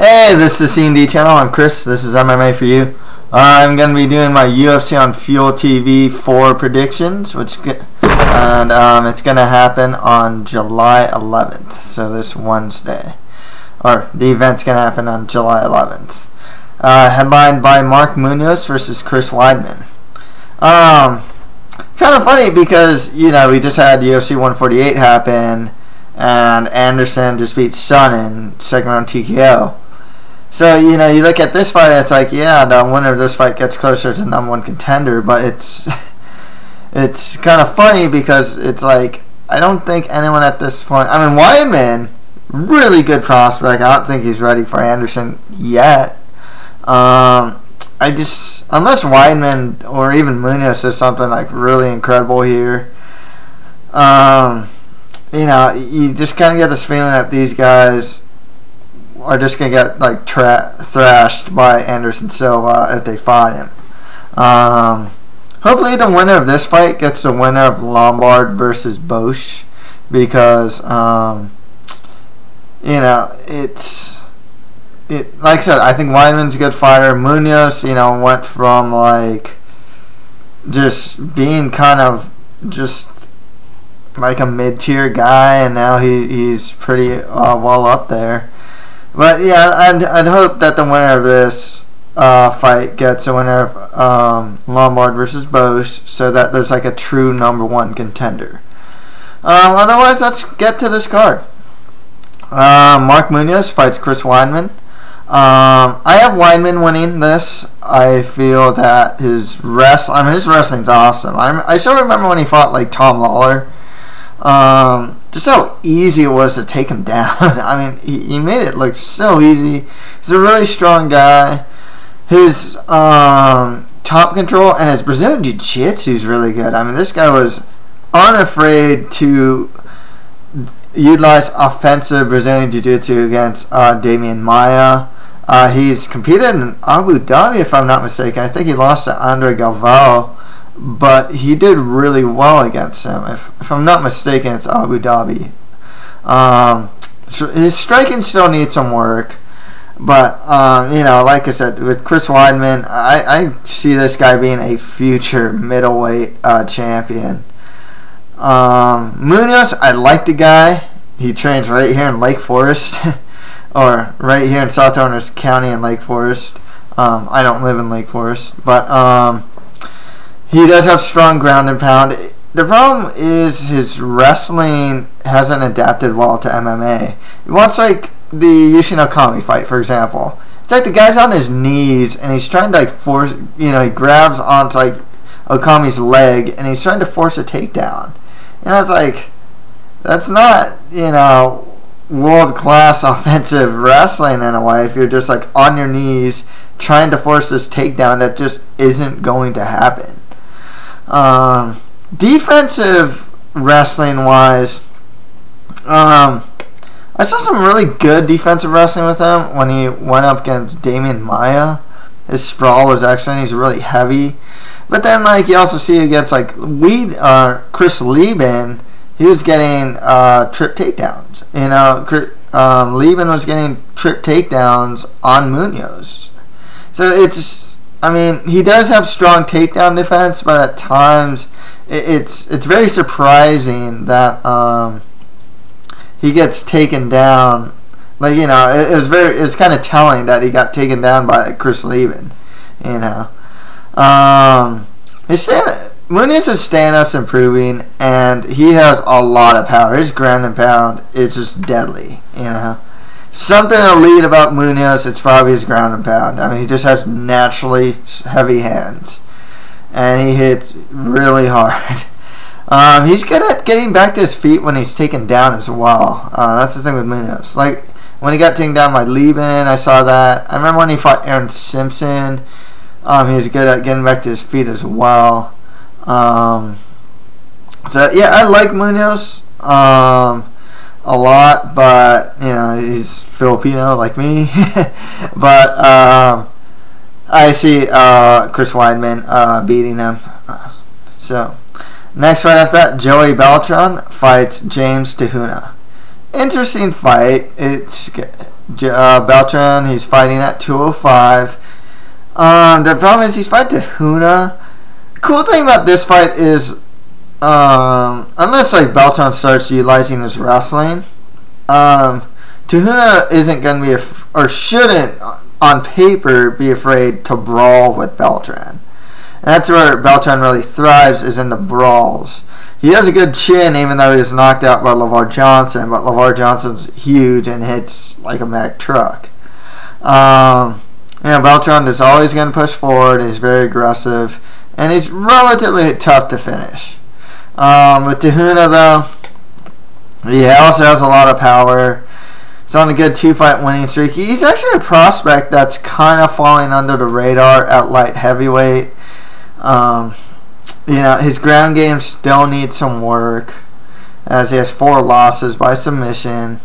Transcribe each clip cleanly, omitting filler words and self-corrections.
Hey, this is C&D channel. I'm Chris. This is MMA for you. I'm going to be doing my UFC on FuelTV 4 predictions, it's going to happen on July 11th, so this Wednesday. Or the event's going to happen on July 11th. Headlined by Mark Munoz versus Chris Weidman. Kind of funny because, you know, we just had UFC 148 happen, and Anderson just beat Sun in second round TKO. So, you know, you look at this fight, and it's like, yeah, the winner of this fight gets closer to number one contender, but it's kind of funny because it's like, I don't think anyone at this point, I mean, Weidman, really good prospect. I don't think he's ready for Anderson yet. Unless Weidman or even Munoz does something like really incredible here, you know, you just kind of get this feeling that these guys are just going to get like thrashed by Anderson Silva if they fight him. Hopefully the winner of this fight gets the winner of Lombard versus Bosch, because you know, like I said, I think Weidman's a good fighter. Munoz, you know, went from like just being kind of just like a mid-tier guy, and now he's pretty well up there. But yeah, I'd hope that the winner of this fight gets a winner of Lombard versus Bosch, so that there's like a true number one contender. Otherwise, let's get to this card. Mark Munoz fights Chris Weidman. I have Weidman winning this. I feel that his wrestling's awesome. I still remember when he fought like Tom Lawler. Just how easy it was to take him down. I mean, he made it look so easy. He's a really strong guy. His top control and his Brazilian Jiu-Jitsu is really good. I mean, this guy was unafraid to utilize offensive Brazilian Jiu-Jitsu against Damian Maia. He's competed in Abu Dhabi, if I'm not mistaken. I think he lost to Andre Galvao, but he did really well against him. If I'm not mistaken, it's Abu Dhabi. His striking still needs some work, but you know, like I said, with Chris Weidman, I see this guy being a future middleweight champion. Munoz, I like the guy. He trains right here in Lake Forest, or right here in South Orange County in Lake Forest. I don't live in Lake Forest, but he does have strong ground and pound. The problem is his wrestling hasn't adapted well to MMA. He wants like the Yushin Okami fight, for example. It's like the guy's on his knees and he's trying to like force, you know, he grabs onto like Okami's leg and he's trying to force a takedown. And it's like, that's not, you know, world-class offensive wrestling in a way if you're just like on your knees trying to force this takedown that just isn't going to happen. Defensive wrestling wise, I saw some really good defensive wrestling with him when he went up against Damian Maia. His sprawl was excellent. He's really heavy. But then, like, you also see against like Chris Lieben, he was getting trip takedowns. You know, Lieben was getting trip takedowns on Munoz. So it's, I mean, he does have strong takedown defense, but at times it's very surprising that he gets taken down. Like, you know, it's kind of telling that he got taken down by Chris Lieben. You know, Munoz's stand-up's improving, and he has a lot of power. His ground and pound is just deadly. You know. Something elite about Munoz, it's probably his ground and pound. I mean, he just has naturally heavy hands, and he hits really hard. He's good at getting back to his feet when he's taken down as well. That's the thing with Munoz. Like, when he got taken down by Lieben, I saw that. I remember when he fought Aaron Simpson, he was good at getting back to his feet as well. So, yeah, I like Munoz a lot, but you know, he's Filipino like me. But I see Chris Weidman beating him. So next fight after that, Joey Beltran fights James Huna. Interesting fight. It's Beltran, he's fighting at 205. The problem is he's fighting to Huna. Cool thing about this fight is, unless like Beltran starts utilizing his wrestling, Huna isn't going to be, or shouldn't on paper be afraid to brawl with Beltran. And that's where Beltran really thrives, is in the brawls. He has a good chin, even though he was knocked out by LeVar Johnson, but LeVar Johnson's huge and hits like a Mack truck. Beltran is always going to push forward. He's very aggressive, and he's relatively tough to finish. With Huna, though, he also has a lot of power. He's on a good 2-fight winning streak. He's actually a prospect that's kind of falling under the radar at light heavyweight. His ground game still needs some work, as he has 4 losses by submission.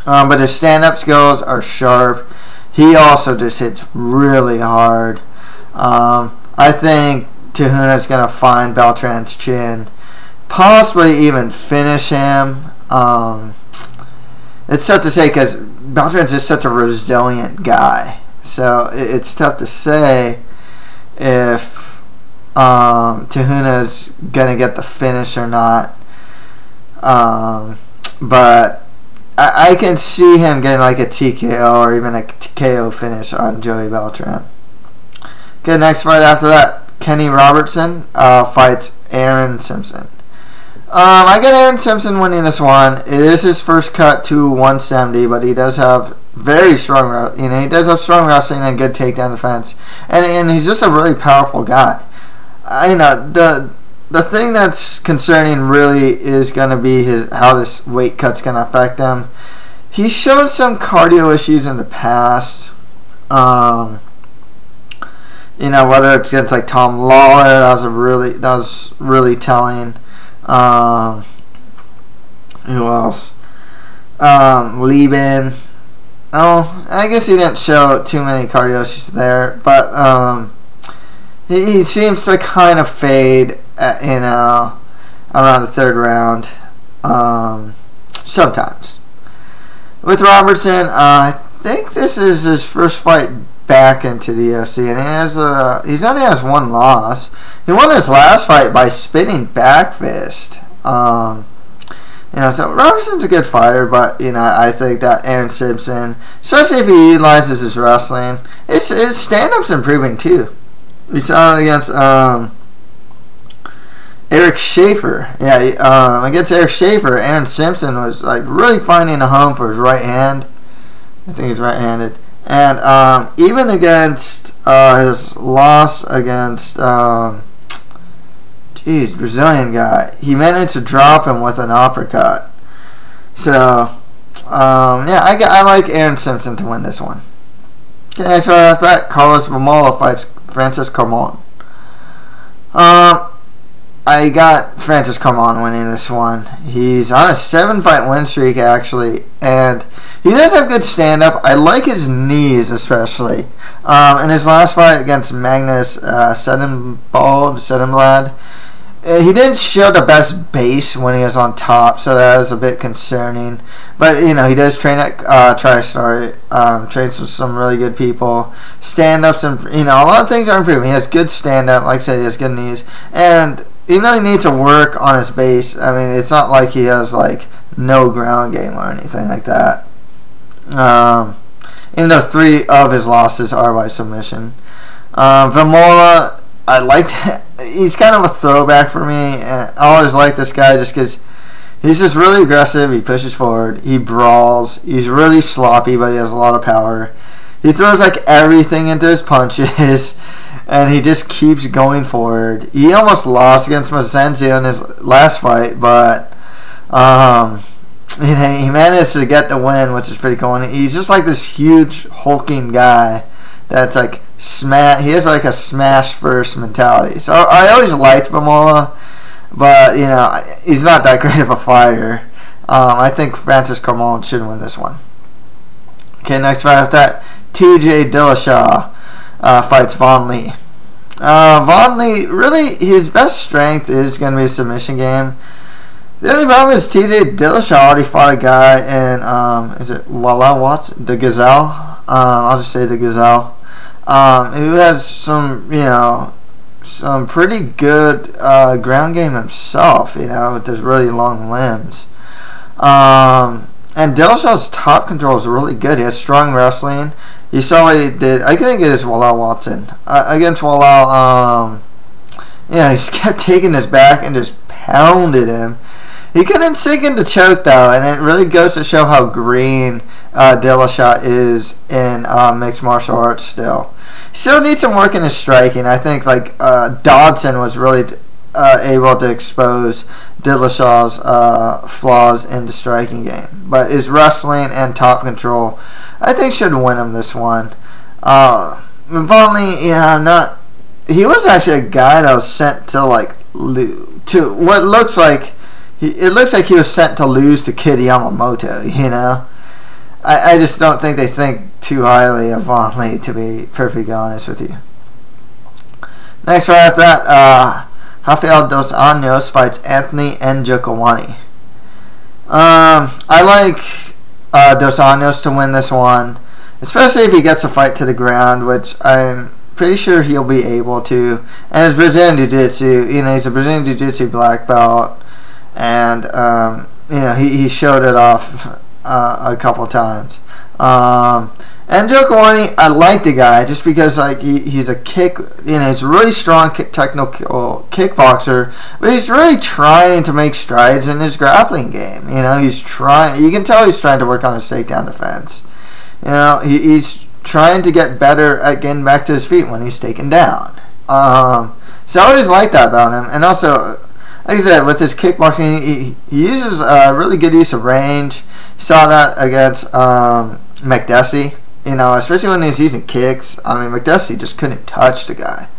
But his stand-up skills are sharp. He also just hits really hard. I think Huna's going to find Beltran's chin, possibly even finish him. It's tough to say because Beltran's just such a resilient guy. So it's tough to say if Huna's going to get the finish or not. But I can see him getting like a TKO or even a KO finish on Joey Beltran. Okay, next fight after that, Kenny Robertson fights Aaron Simpson. I got Aaron Simpson winning this one. It is his first cut to 170, but he does have very strong, he does have strong wrestling and good takedown defense, and he's just a really powerful guy. The thing that's concerning really is going to be how this weight cut's going to affect him. He's shown some cardio issues in the past. Whether it's against like Tom Lawler, that was really telling. Who else? Weidman. I guess he didn't show too many cardio issues there, but he seems to kind of fade around the 3rd round, sometimes. With Robertson, I think this is his first fight back into the UFC, and he only has 1 loss. He won his last fight by spinning back fist. So Robertson's a good fighter, but I think that Aaron Simpson, especially if he utilizes his wrestling, his stand-up's improving too. We saw it against Eric Schaefer. Against Eric Schaefer, Aaron Simpson was like really finding a home for his right hand. I think he's right-handed. And even against his loss against Brazilian guy, he managed to drop him with an uppercut. So I like Aaron Simpson to win this one. Okay, next fight after that, Carlos Vemola fights Francis Carmont. I got Francis Carmont winning this one. He's on a 7-fight win streak, actually, and he does have good stand-up. I like his knees, especially. In his last fight against Magnus Sedenblad, he didn't show the best base when he was on top, so that was a bit concerning. But, he does train at TriStar, trains with some really good people. Stand-ups, and a lot of things are improving. He has good stand-up, like I said, he has good knees, and he needs to work on his base. I mean, it's not like he has like no ground game or anything like that. Even though 3 of his losses are by submission. Vemola, I liked. He's kind of a throwback for me. And I always like this guy just because he's just really aggressive. He pushes forward. He brawls. He's really sloppy, but he has a lot of power. He throws like everything into his punches. And he just keeps going forward. He almost lost against Mazenzio in his last fight, but he managed to get the win, which is pretty cool. And he's just like this huge hulking guy that's like he has like a smash first mentality. So I always liked Vemola, but he's not that great of a fighter. I think Francis Carmont should win this one. Okay, next fight after that, TJ Dillashaw fights Vaughan Lee. Vaughan Lee, really, his best strength is going to be a submission game. The only problem is TJ Dillashaw already fought a guy in, is it Walla Watson? The Gazelle? I'll just say the Gazelle. Who has some, some pretty good ground game himself, with his really long limbs. And Dillashaw's top control is really good. He has strong wrestling. You saw what he did. I think it is Walla Watson. Against Walla, he just kept taking his back and just pounded him. He couldn't sink into choke, though, and it really goes to show how green Dillashaw is in mixed martial arts still. He still needs some work in his striking. I think Dodson was really able to expose Dillashaw's flaws in the striking game. But his wrestling and top control, I think, should win him this one. Vaughan Lee, he was actually a guy that was sent to to what looks like it looks like he was sent to lose to Kid Yamamoto. I just don't think they think too highly of Vaughan Lee, to be perfectly honest with you. Next, right after that, Rafael dos Anjos fights Anthony Njokuani. I like dos Anjos to win this one, especially if he gets a fight to the ground, which I'm pretty sure he'll be able to. And his Brazilian Jiu-Jitsu, he's a Brazilian Jiu-Jitsu black belt, and he showed it off a couple times. And Njokuani, I like the guy just because he's a kick, he's a really strong technical kickboxer, but he's really trying to make strides in his grappling game. He's trying. You can tell he's trying to work on his takedown defense. He's trying to get better at getting back to his feet when he's taken down. So I always liked that about him, and also, like I said, with his kickboxing, he uses really good use of range. You saw that against McDessie, especially when he's using kicks. McDessie just couldn't touch the guy.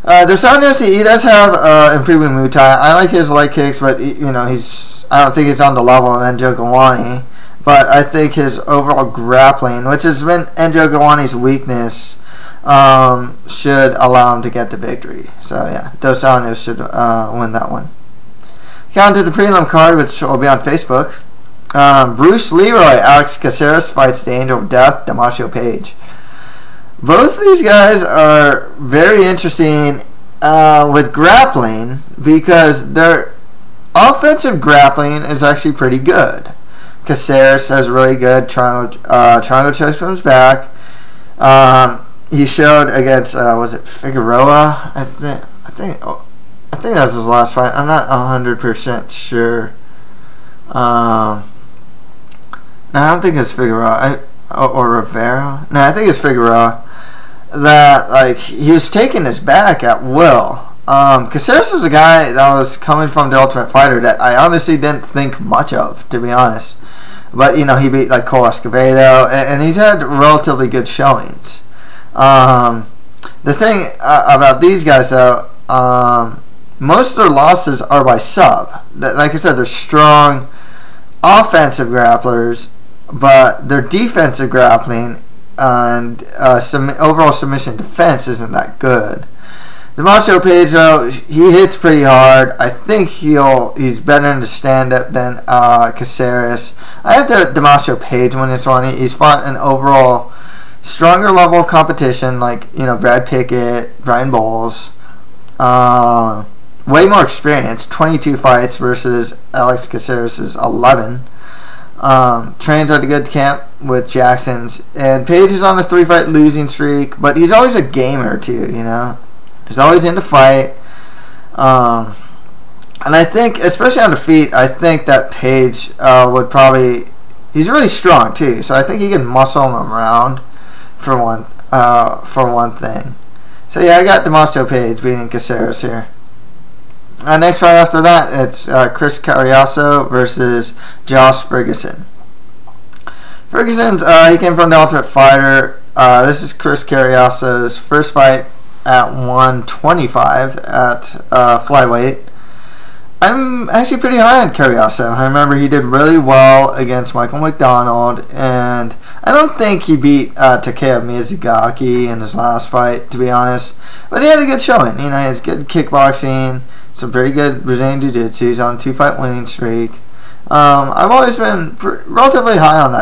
Dos Anjos, he does have improving Muay Thai. I like his leg kicks, but I don't think he's on the level of Njokuani. But I think his overall grappling, which has been Njokuani's weakness, should allow him to get the victory. So yeah, Dos Anjos should win that one. Count to the prelim card, which will be on Facebook. Bruce Leroy, Alex Caceres fights the Angel of Death, Damacio Page. Both of these guys are very interesting with grappling because their offensive grappling is actually pretty good. Caceres has really good triangle chokes from his back. He showed against was it Figueroa? I think that was his last fight. I'm not 100% sure. No, I don't think it's Figueroa or Rivera. No, I think it's Figueroa. That he was taking his back at will. Caceres was a guy that was coming from the Ultimate Fighter that I honestly didn't think much of, to be honest. But he beat Cole Escobedo, and he's had relatively good showings. The thing about these guys, though, most of their losses are by sub. Like I said, they're strong offensive grapplers, but their defensive grappling and overall submission defense isn't that good. Damacio Page, though, he hits pretty hard. I think he's better in the stand-up than Caceres. I have the Damacio Page win this one. He's fought an overall stronger level of competition, like Brad Pickett, Brian Bowles. Way more experience, 22 fights versus Alex Caceres' 11. Trains at a good camp with Jackson's, and Page is on a 3-fight losing streak, but he's always a gamer too. He's always in the fight. And I think, especially on the feet, I think that Page would probably. He's really strong too, so I think he can muscle him around for one thing. So yeah, I got Damacio Page beating Caceres here. Next fight after that, it's Chris Carriasso versus Josh Ferguson. Ferguson's he came from the Ultimate Fighter. This is Chris Carriasso's first fight at 125 at flyweight. I'm actually pretty high on Karlos. I remember he did really well against Michael McDonald, and I don't think he beat Takeya Miyazaki in his last fight, to be honest. But he had a good showing. You know, he has good kickboxing, some pretty good Brazilian Jiu-Jitsu. He's on a 2-fight winning streak. I've always been relatively high on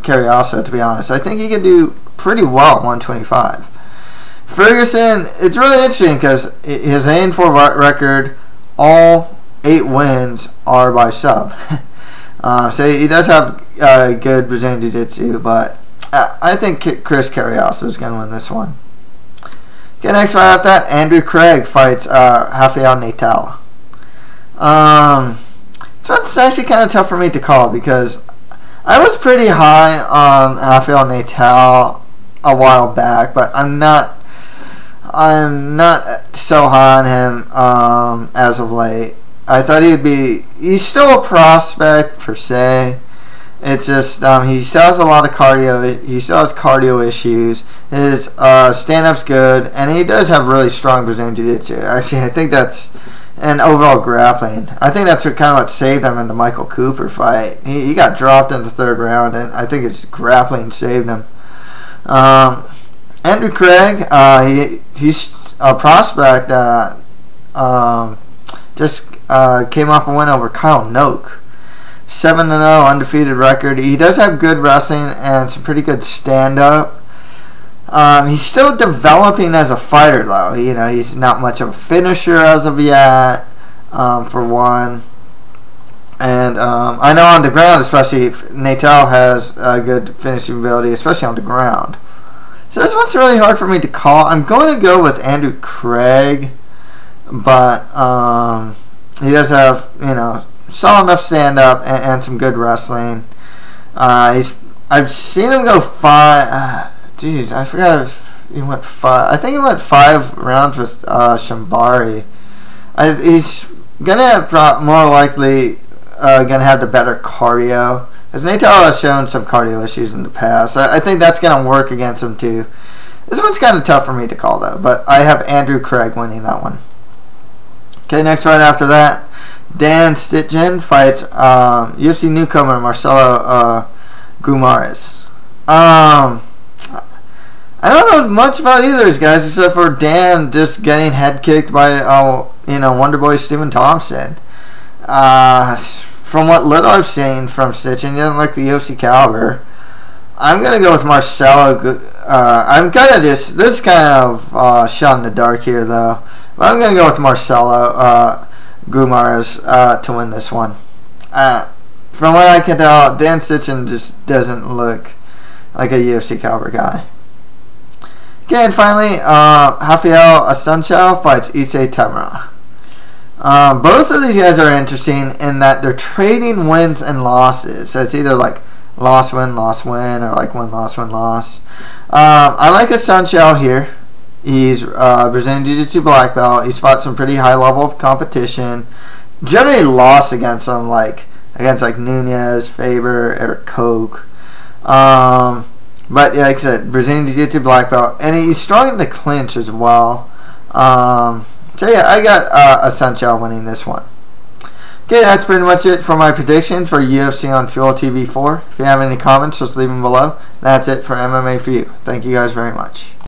Karlos, to be honest. I think he could do pretty well at 125. Ferguson, it's really interesting because his 8-4 record, all 8 wins are by sub. So he does have good Brazilian Jiu-Jitsu, but I think Chris Karlos is going to win this one. Okay, next fight after that, Andrew Craig fights Rafael Natal. So it's actually kind of tough for me to call because I was pretty high on Rafael Natal a while back, but I'm not so high on him as of late. I thought he's still a prospect per se. It's just he still has a lot of cardio. He still has cardio issues. His stand-up's good, and he does have really strong Brazilian Jiu-Jitsu. Actually, I think that's and overall grappling. I think that's what saved him in the Michael Cooper fight. He got dropped in the 3rd round, and I think it's grappling saved him. Andrew Craig, he's a prospect that just came off a win over Kyle Noak. 7-0 undefeated record. He does have good wrestling and some pretty good stand-up. He's still developing as a fighter, though. You know, he's not much of a finisher as of yet, for one. And I know on the ground, especially, Natal has good finishing ability, especially on the ground. So this one's really hard for me to call. I'm going to go with Andrew Craig, but he does have, you know, solid enough stand-up and some good wrestling. I've seen him go 5. Jeez, I forgot if he went 5. I think he went 5 rounds with Shambari. He's gonna more likely gonna have the better cardio. As Natal has shown some cardio issues in the past, I think that's gonna work against him too. This one's kind of tough for me to call though, but I have Andrew Craig winning that one. Okay, next fight after that, Dan Stitchin fights UFC newcomer Marcelo Guimarães. I don't know much about either of these guys except for Dan just getting head kicked by Wonderboy Stephen Thompson. From what little I've seen from Stitchin, he doesn't like the UFC caliber. I'm gonna go with Marcelo. This is kind of shot in the dark here though. But I'm gonna go with Marcelo Guimarães to win this one. From what I can tell, Dan Stitchin just doesn't look like a UFC caliber guy. Okay, and finally, Rafael Assunção fights Issei Tamura. Both of these guys are interesting in that they're trading wins and losses. So it's either like loss, win, or like win, loss. I like Assunção here. He's Brazilian Jiu-Jitsu black belt. He's fought some pretty high level of competition. Generally lost against them, against Nunes, Faber, Eric Koch. But yeah, like I said, Brazilian Jiu-Jitsu black belt, and he's strong in the clinch as well. So yeah, I got Assunção winning this one. Okay, that's pretty much it for my prediction for UFC on FuelTV 4. If you have any comments, just leave them below. That's it for MMA for you. Thank you guys very much.